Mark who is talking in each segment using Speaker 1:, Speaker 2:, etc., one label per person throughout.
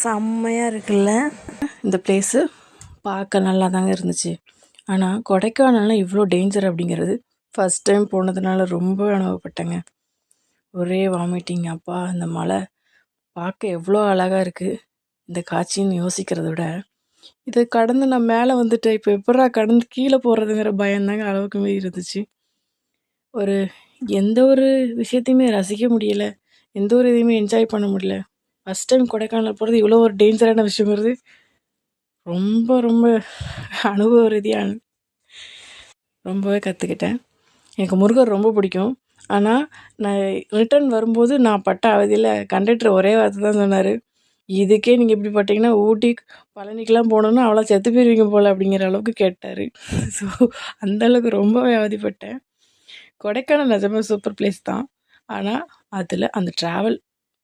Speaker 1: செம்மையாக இருக்குல்ல இந்த பிளேஸு. பார்க்க நல்லா தாங்க இருந்துச்சு. ஆனால் கொடைக்கானல்னால் இவ்வளோ டேஞ்சர் அப்படிங்கிறது ஃபஸ்ட் டைம் போனதுனால ரொம்ப அனுபவப்பட்டேங்க. ஒரே வாமிட்டிங். அப்பா அந்த மலை பார்க்க எவ்வளோ அழகாக இருக்குது இந்த காட்சின்னு யோசிக்கிறத விட, இதை கடந்து நான் மேலே வந்துட்டேன், இப்போ எப்படா கடந்து கீழே போகிறதுங்கிற பயந்தாங்க அளவுக்கு மீறி இருந்துச்சு. ஒரு எந்த ஒரு விஷயத்தையுமே ரசிக்க முடியலை, எந்த ஒரு இதையுமே என்ஜாய் பண்ண முடியல. ஃபஸ்ட் டைம் கொடைக்கானல் போகிறது இவ்வளோ ஒரு டேஞ்சரான விஷயங்கிறது ரொம்ப ரொம்ப அனுபவ ரீதியாக ரொம்பவே கற்றுக்கிட்டேன். எனக்கு முருகர் ரொம்ப பிடிக்கும். ஆனால் நான் ரிட்டர்ன் வரும்போது நான் பட்ட அவதியில் கண்டக்டர் ஒரே வார்த்தை தான் சொன்னார், இதுக்கே நீங்கள் இப்படி பட்டிங்கன்னா ஊட்டி பழனிக்கெலாம் போனோன்னா அவ்வளோ செத்து போயிருவீங்க போல் அப்படிங்கிற அளவுக்கு கேட்டார். ஸோ அந்தளவுக்கு ரொம்பவே அவதிப்பட்டேன். கொடைக்கானல் நிஜமாக சூப்பர் பிளேஸ் தான். ஆனால் அதில் அந்த ட்ராவல்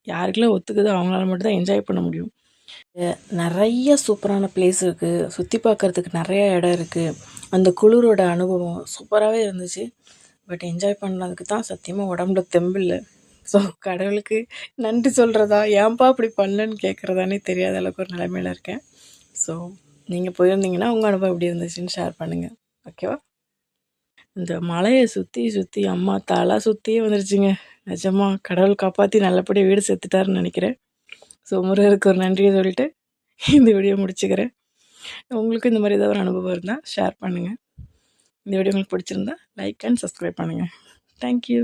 Speaker 1: யாருக்கெல்லாம் ஒத்துக்குதோ அவங்களால மட்டும் தான் என்ஜாய் பண்ண முடியும். நிறைய சூப்பரான பிளேஸ் இருக்குது, சுற்றி பார்க்குறதுக்கு நிறையா இடம் இருக்குது. அந்த குளிரோட அனுபவம் சூப்பராகவே இருந்துச்சு. பட் என்ஜாய் பண்ணதுக்கு தான் சத்தியமாக உடம்புல தெம்பில்லை. ஸோ கடவுளுக்கு நன்றி சொல்கிறதா, ஏன்பா இப்படி பண்ணலன்னு கேட்குறதானே தெரியாத அளவுக்கு ஒரு நிலைமையில் இருக்கேன். ஸோ நீங்கள் போயிருந்தீங்கன்னா உங்கள் அனுபவம் எப்படி இருந்துச்சுன்னு ஷேர் பண்ணுங்கள். ஓகேவா? இந்த மலையை சுற்றி சுற்றி அம்மா தலை சுற்றியே வந்துருச்சுங்க. நிஜமாக கடவுள் காப்பாற்றி நல்லபடியாக வீடு சேர்த்துட்டாருன்னு நினைக்கிறேன். ஸோ முருகருக்கு ஒரு நன்றியை சொல்லிட்டு இந்த வீடியோ முடிச்சுக்கிறேன். உங்களுக்கு இந்த மாதிரி ஏதாவது ஒரு அனுபவம் இருந்தால் ஷேர் பண்ணுங்கள். இந்த வீடியோ உங்களுக்கு பிடிச்சிருந்தா லைக் அண்ட் சப்ஸ்கிரைப் பண்ணுங்கள். தேங்க்யூ.